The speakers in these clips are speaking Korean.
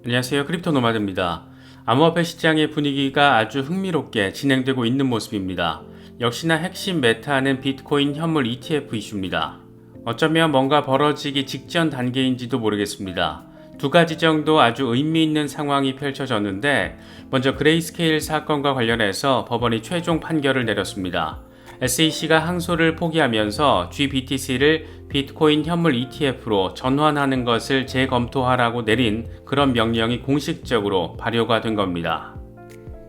안녕하세요. 크립토 노마드입니다. 암호화폐 시장의 분위기가 아주 흥미롭게 진행되고 있는 모습입니다. 역시나 핵심 메타는 비트코인 현물 ETF 이슈입니다. 어쩌면 뭔가 벌어지기 직전 단계인지도 모르겠습니다. 두 가지 정도 아주 의미 있는 상황이 펼쳐졌는데, 먼저 그레이스케일 사건과 관련해서 법원이 최종 판결을 내렸습니다. SEC가 항소를 포기하면서 GBTC를 비트코인 현물 ETF로 전환하는 것을 재검토하라고 내린 그런 명령이 공식적으로 발효가 된 겁니다.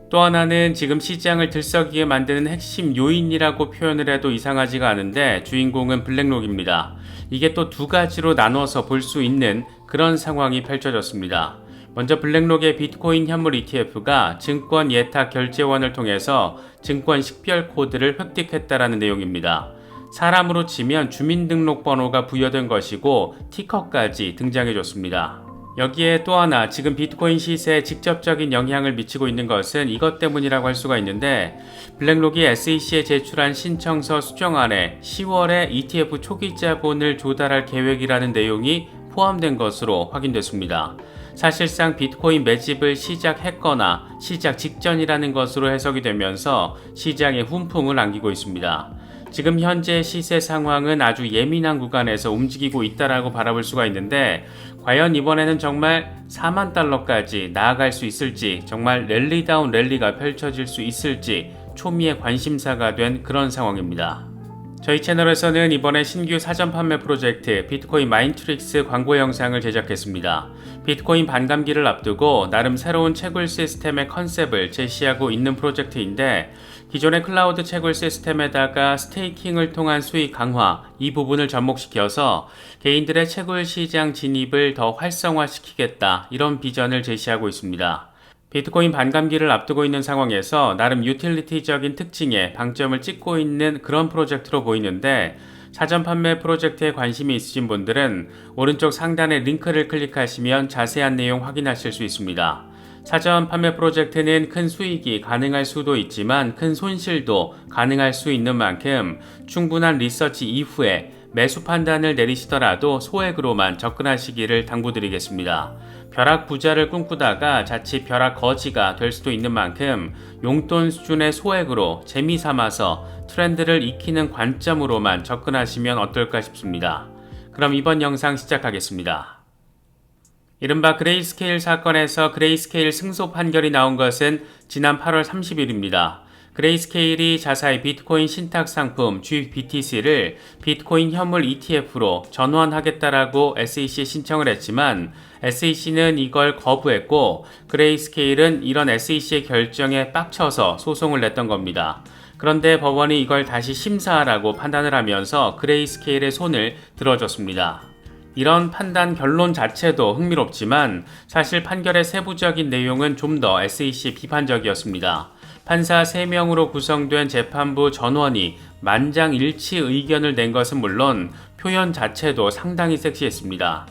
또 하나는 지금 시장을 들썩이게 만드는 핵심 요인이라고 표현을 해도 이상하지가 않은데, 주인공은 블랙록입니다. 이게 또 두 가지로 나눠서 볼 수 있는 그런 상황이 펼쳐졌습니다. 먼저 블랙록의 비트코인 현물 ETF가 증권 예탁 결제원을 통해서 증권 식별 코드를 획득했다라는 내용입니다. 사람으로 치면 주민등록번호가 부여된 것이고 티커까지 등장해줬습니다. 여기에 또 하나 지금 비트코인 시세에 직접적인 영향을 미치고 있는 것은 이것 때문이라고 할 수가 있는데, 블랙록이 SEC에 제출한 신청서 수정안에 10월에 ETF 초기 자본을 조달할 계획이라는 내용이 포함된 것으로 확인됐습니다. 사실상 비트코인 매집을 시작했거나 시작 직전이라는 것으로 해석이 되면서 시장에 훈풍을 안기고 있습니다. 지금 현재 시세 상황은 아주 예민한 구간에서 움직이고 있다라고 바라볼 수가 있는데, 과연 이번에는 정말 4만 달러까지 나아갈 수 있을지, 정말 랠리다운 랠리가 펼쳐질 수 있을지 초미의 관심사가 된 그런 상황입니다. 저희 채널에서는 이번에 신규 사전 판매 프로젝트 비트코인 마인트릭스 광고 영상을 제작했습니다. 비트코인 반감기를 앞두고 나름 새로운 채굴 시스템의 컨셉을 제시하고 있는 프로젝트인데, 기존의 클라우드 채굴 시스템에다가 스테이킹을 통한 수익 강화, 이 부분을 접목시켜서 개인들의 채굴 시장 진입을 더 활성화시키겠다, 이런 비전을 제시하고 있습니다. 비트코인 반감기를 앞두고 있는 상황에서 나름 유틸리티적인 특징에 방점을 찍고 있는 그런 프로젝트로 보이는데, 사전 판매 프로젝트에 관심이 있으신 분들은 오른쪽 상단의 링크를 클릭하시면 자세한 내용 확인하실 수 있습니다. 사전 판매 프로젝트는 큰 수익이 가능할 수도 있지만 큰 손실도 가능할 수 있는 만큼 충분한 리서치 이후에 매수 판단을 내리시더라도 소액으로만 접근하시기를 당부드리겠습니다. 벼락 부자를 꿈꾸다가 자칫 벼락 거지가 될 수도 있는 만큼 용돈 수준의 소액으로 재미삼아서 트렌드를 익히는 관점으로만 접근하시면 어떨까 싶습니다. 그럼 이번 영상 시작하겠습니다. 이른바 그레이스케일 사건에서 그레이스케일 승소 판결이 나온 것은 지난 8월 30일입니다. 그레이스케일이 자사의 비트코인 신탁 상품 GBTC를 비트코인 현물 ETF로 전환하겠다라고 SEC에 신청을 했지만 SEC는 이걸 거부했고, 그레이스케일은 이런 SEC의 결정에 빡쳐서 소송을 냈던 겁니다. 그런데 법원이 이걸 다시 심사하라고 판단을 하면서 그레이스케일의 손을 들어줬습니다. 이런 판단 결론 자체도 흥미롭지만 사실 판결의 세부적인 내용은 좀 더 SEC 비판적이었습니다. 판사 3명으로 구성된 재판부 전원이 만장일치 의견을 낸 것은 물론 표현 자체도 상당히 섹시했습니다.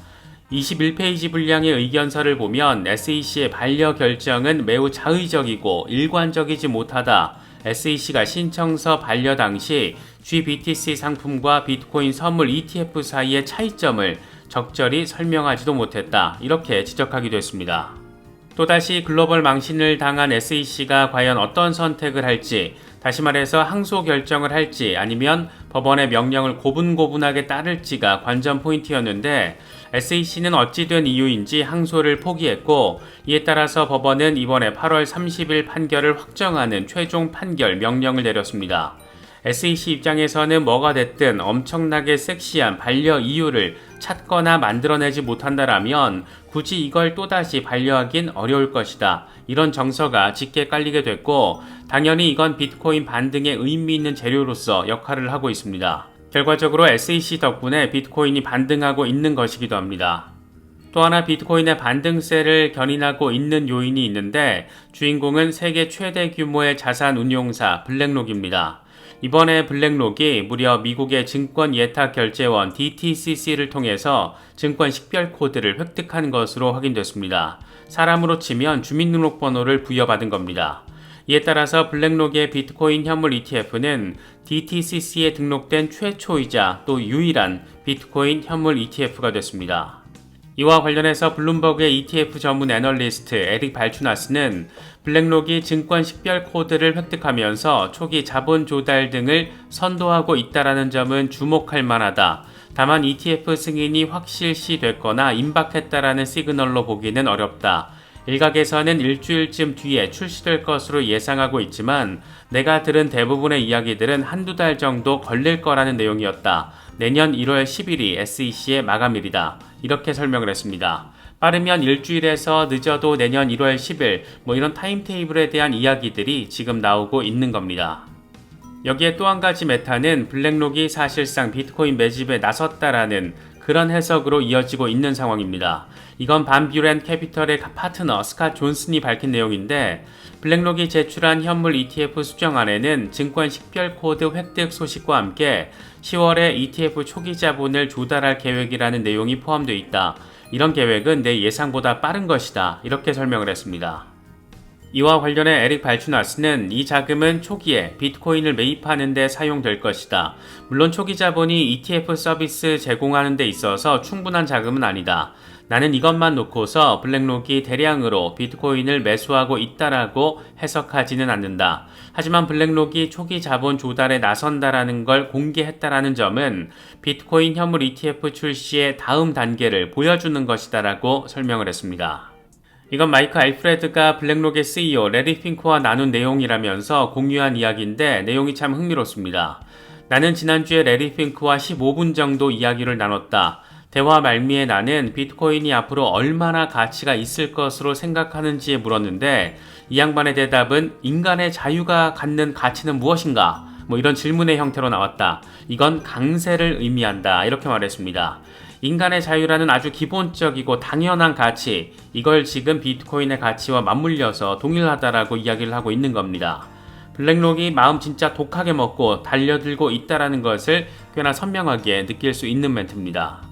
21페이지 분량의 의견서를 보면 SEC의 반려 결정은 매우 자의적이고 일관적이지 못하다. SEC가 신청서 반려 당시 GBTC 상품과 비트코인 선물 ETF 사이의 차이점을 적절히 설명하지도 못했다, 이렇게 지적하기도 했습니다. 또다시 글로벌 망신을 당한 SEC가 과연 어떤 선택을 할지, 다시 말해서 항소 결정을 할지 아니면 법원의 명령을 고분고분하게 따를지가 관전 포인트였는데, SEC는 어찌된 이유인지 항소를 포기했고, 이에 따라서 법원은 이번에 8월 30일 판결을 확정하는 최종 판결 명령을 내렸습니다. SEC 입장에서는 뭐가 됐든 엄청나게 섹시한 반려 이유를 찾거나 만들어내지 못한다라면 굳이 이걸 또다시 반려하긴 어려울 것이다, 이런 정서가 짙게 깔리게 됐고, 당연히 이건 비트코인 반등에 의미 있는 재료로서 역할을 하고 있습니다. 결과적으로 SEC 덕분에 비트코인이 반등하고 있는 것이기도 합니다. 또 하나 비트코인의 반등세를 견인하고 있는 요인이 있는데, 주인공은 세계 최대 규모의 자산 운용사 블랙록입니다. 이번에 블랙록이 무려 미국의 증권 예탁 결제원 DTCC를 통해서 증권 식별 코드를 획득한 것으로 확인됐습니다. 사람으로 치면 주민등록번호를 부여받은 겁니다. 이에 따라서 블랙록의 비트코인 현물 ETF는 DTCC에 등록된 최초이자 또 유일한 비트코인 현물 ETF가 됐습니다. 이와 관련해서 블룸버그의 ETF 전문 애널리스트 에릭 발추나스는 블랙록이 증권 식별 코드를 획득하면서 초기 자본 조달 등을 선도하고 있다는 점은 주목할 만하다. 다만 ETF 승인이 확실시됐거나 임박했다라는 시그널로 보기는 어렵다. 일각에서는 일주일쯤 뒤에 출시될 것으로 예상하고 있지만 내가 들은 대부분의 이야기들은 한두 달 정도 걸릴 거라는 내용이었다. 내년 1월 10일이 SEC의 마감일이다. 이렇게 설명을 했습니다. 빠르면 일주일에서 늦어도 내년 1월 10일 이런 타임테이블에 대한 이야기들이 지금 나오고 있는 겁니다. 여기에 또 한 가지 메타는 블랙록이 사실상 비트코인 매집에 나섰다라는 그런 해석으로 이어지고 있는 상황입니다. 이건 반뷰렌 캐피털의 파트너 스캇 존슨이 밝힌 내용인데 블랙록이 제출한 현물 ETF 수정안에는 증권 식별 코드 획득 소식과 함께 10월에 ETF 초기 자본을 조달할 계획이라는 내용이 포함되어 있다. 이런 계획은 내 예상보다 빠른 것이다. 이렇게 설명을 했습니다. 이와 관련해 에릭 발추나스는 이 자금은 초기에 비트코인을 매입하는 데 사용될 것이다. 물론 초기 자본이 ETF 서비스 제공하는 데 있어서 충분한 자금은 아니다. 나는 이것만 놓고서 블랙록이 대량으로 비트코인을 매수하고 있다라고 해석하지는 않는다. 하지만 블랙록이 초기 자본 조달에 나선다라는 걸 공개했다라는 점은 비트코인 현물 ETF 출시의 다음 단계를 보여주는 것이다라고 설명을 했습니다. 이건 마이크 알프레드가 블랙록의 CEO 레리 핑크와 나눈 내용이라면서 공유한 이야기인데 내용이 참 흥미롭습니다. 나는 지난주에 레리 핑크와 15분 정도 이야기를 나눴다. 대화 말미에 나는 비트코인이 앞으로 얼마나 가치가 있을 것으로 생각하는지에 물었는데 이 양반의 대답은 인간의 자유가 갖는 가치는 무엇인가? 이런 질문의 형태로 나왔다. 이건 강세를 의미한다. 이렇게 말했습니다. 인간의 자유라는 아주 기본적이고 당연한 가치, 이걸 지금 비트코인의 가치와 맞물려서 동일하다라고 이야기를 하고 있는 겁니다. 블랙록이 마음 진짜 독하게 먹고 달려들고 있다라는 것을 꽤나 선명하게 느낄 수 있는 멘트입니다.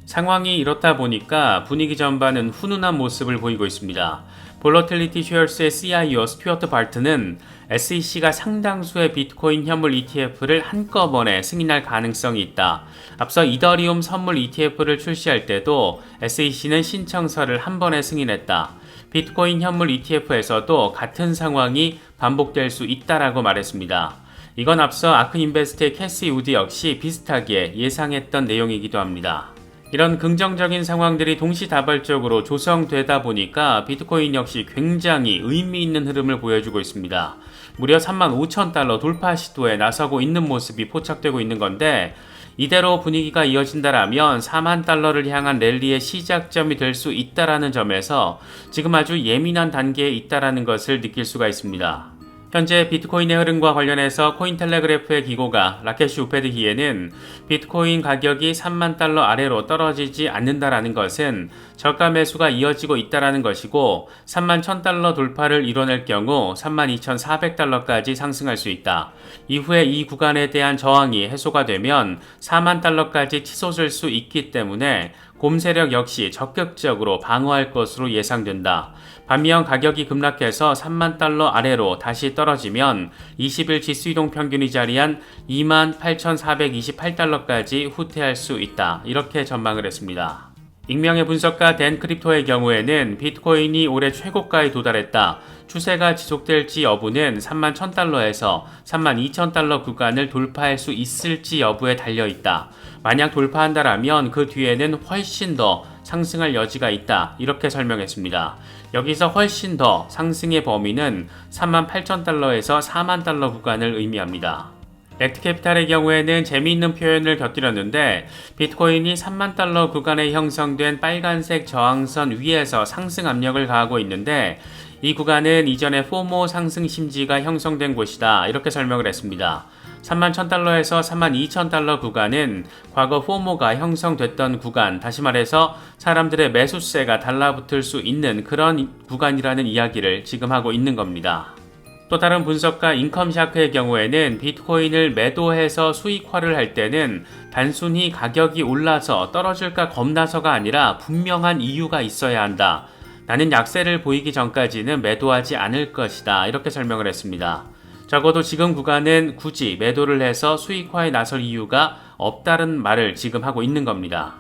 상황이 이렇다 보니까 분위기 전반은 훈훈한 모습을 보이고 있습니다. 볼러틸리티 쉐어스의 CIO 스튜어트 발트는 SEC가 상당수의 비트코인 현물 ETF를 한꺼번에 승인할 가능성이 있다. 앞서 이더리움 선물 ETF를 출시할 때도 SEC는 신청서를 한 번에 승인했다. 비트코인 현물 ETF에서도 같은 상황이 반복될 수 있다라고 말했습니다. 이건 앞서 아크인베스트의 캐시 우드 역시 비슷하게 예상했던 내용이기도 합니다. 이런 긍정적인 상황들이 동시다발적으로 조성되다 보니까 비트코인 역시 굉장히 의미 있는 흐름을 보여주고 있습니다. 무려 35,000달러 돌파 시도에 나서고 있는 모습이 포착되고 있는 건데 이대로 분위기가 이어진다라면 4만 달러를 향한 랠리의 시작점이 될 수 있다라는 점에서 지금 아주 예민한 단계에 있다라는 것을 느낄 수가 있습니다. 현재 비트코인의 흐름과 관련해서 코인텔레그래프의 기고가 라케시 우페드히에는 비트코인 가격이 3만 달러 아래로 떨어지지 않는다라는 것은 저가 매수가 이어지고 있다라는 것이고 3만 1000달러 돌파를 이뤄낼 경우 3만 2400달러까지 상승할 수 있다. 이후에 이 구간에 대한 저항이 해소가 되면 4만 달러까지 치솟을 수 있기 때문에 곰 세력 역시 적극적으로 방어할 것으로 예상된다. 반면 가격이 급락해서 3만 달러 아래로 다시 떨어지면 20일 지수이동 평균이 자리한 28,428달러까지 후퇴할 수 있다. 이렇게 전망을 했습니다. 익명의 분석가 댄 크립토의 경우에는 비트코인이 올해 최고가에 도달했다. 추세가 지속될지 여부는 3만 1000달러에서 3만 2000달러 구간을 돌파할 수 있을지 여부에 달려있다. 만약 돌파한다라면 그 뒤에는 훨씬 더 상승할 여지가 있다. 이렇게 설명했습니다. 여기서 훨씬 더 상승의 범위는 3만 8000달러에서 4만 달러 구간을 의미합니다. 렉트캐피탈의 경우에는 재미있는 표현을 곁들였는데 비트코인이 3만 달러 구간에 형성된 빨간색 저항선 위에서 상승 압력을 가하고 있는데 이 구간은 이전에 포모 상승 심지가 형성된 곳이다. 이렇게 설명을 했습니다. 3만 1000달러에서 3만 2000달러 구간은 과거 포모가 형성됐던 구간, 다시 말해서 사람들의 매수세가 달라붙을 수 있는 그런 구간이라는 이야기를 지금 하고 있는 겁니다. 또 다른 분석가 인컴샤크의 경우에는 비트코인을 매도해서 수익화를 할 때는 단순히 가격이 올라서 떨어질까 겁나서가 아니라 분명한 이유가 있어야 한다. 나는 약세를 보이기 전까지는 매도하지 않을 것이다. 이렇게 설명을 했습니다. 적어도 지금 구간은 굳이 매도를 해서 수익화에 나설 이유가 없다는 말을 지금 하고 있는 겁니다.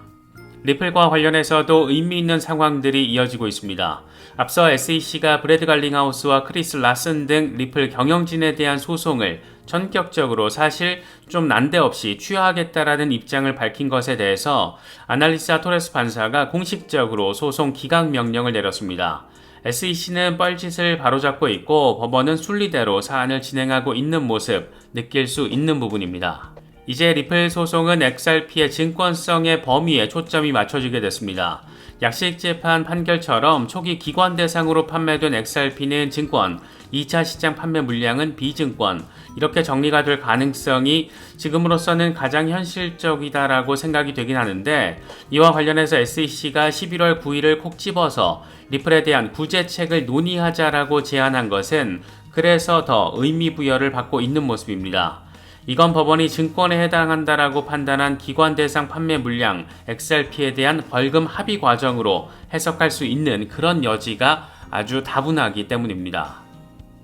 리플과 관련해서도 의미 있는 상황들이 이어지고 있습니다. 앞서 SEC가 브래드 갈링하우스와 크리스 라슨 등 리플 경영진에 대한 소송을 전격적으로 사실 좀 난데없이 취하하겠다라는 입장을 밝힌 것에 대해서 아날리사 토레스 판사가 공식적으로 소송 기각 명령을 내렸습니다. SEC는 뻘짓을 바로잡고 있고 법원은 순리대로 사안을 진행하고 있는 모습 느낄 수 있는 부분입니다. 이제 리플 소송은 XRP의 증권성의 범위에 초점이 맞춰지게 됐습니다. 약식재판 판결처럼 초기 기관 대상으로 판매된 XRP는 증권, 2차 시장 판매 물량은 비증권, 이렇게 정리가 될 가능성이 지금으로서는 가장 현실적이다라고 생각이 되긴 하는데, 이와 관련해서 SEC가 11월 9일을 콕 집어서 리플에 대한 구제책을 논의하자라고 제안한 것은 그래서 더 의미부여를 받고 있는 모습입니다. 이건 법원이 증권에 해당한다라고 판단한 기관 대상 판매 물량 XRP에 대한 벌금 합의 과정으로 해석할 수 있는 그런 여지가 아주 다분하기 때문입니다.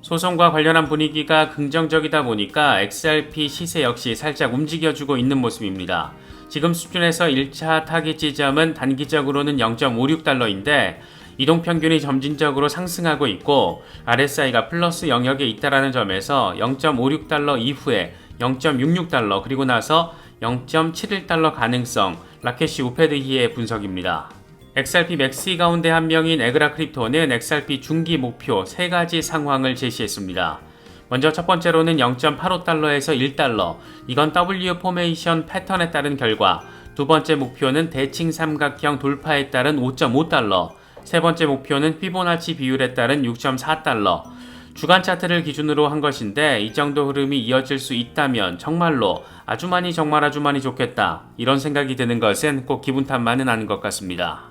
소송과 관련한 분위기가 긍정적이다 보니까 XRP 시세 역시 살짝 움직여주고 있는 모습입니다. 지금 수준에서 1차 타깃 지점은 단기적으로는 0.56달러인데 이동평균이 점진적으로 상승하고 있고 RSI가 플러스 영역에 있다는 점에서 0.56달러 이후에 0.66달러 그리고 나서 0.71달러 가능성, 라케시 우페드히의 분석입니다. XRP 맥시 가운데 한 명인 에그라 크립토는 XRP 중기 목표 3가지 상황을 제시했습니다. 먼저 첫 번째로는 0.85달러에서 1달러, 이건 W 포메이션 패턴에 따른 결과. 두 번째 목표는 대칭 삼각형 돌파에 따른 5.5달러, 세 번째 목표는 피보나치 비율에 따른 6.4달러. 주간 차트를 기준으로 한 것인데 이 정도 흐름이 이어질 수 있다면 정말로 아주 많이 좋겠다, 이런 생각이 드는 것은 꼭 기분 탓만은 아닌 것 같습니다.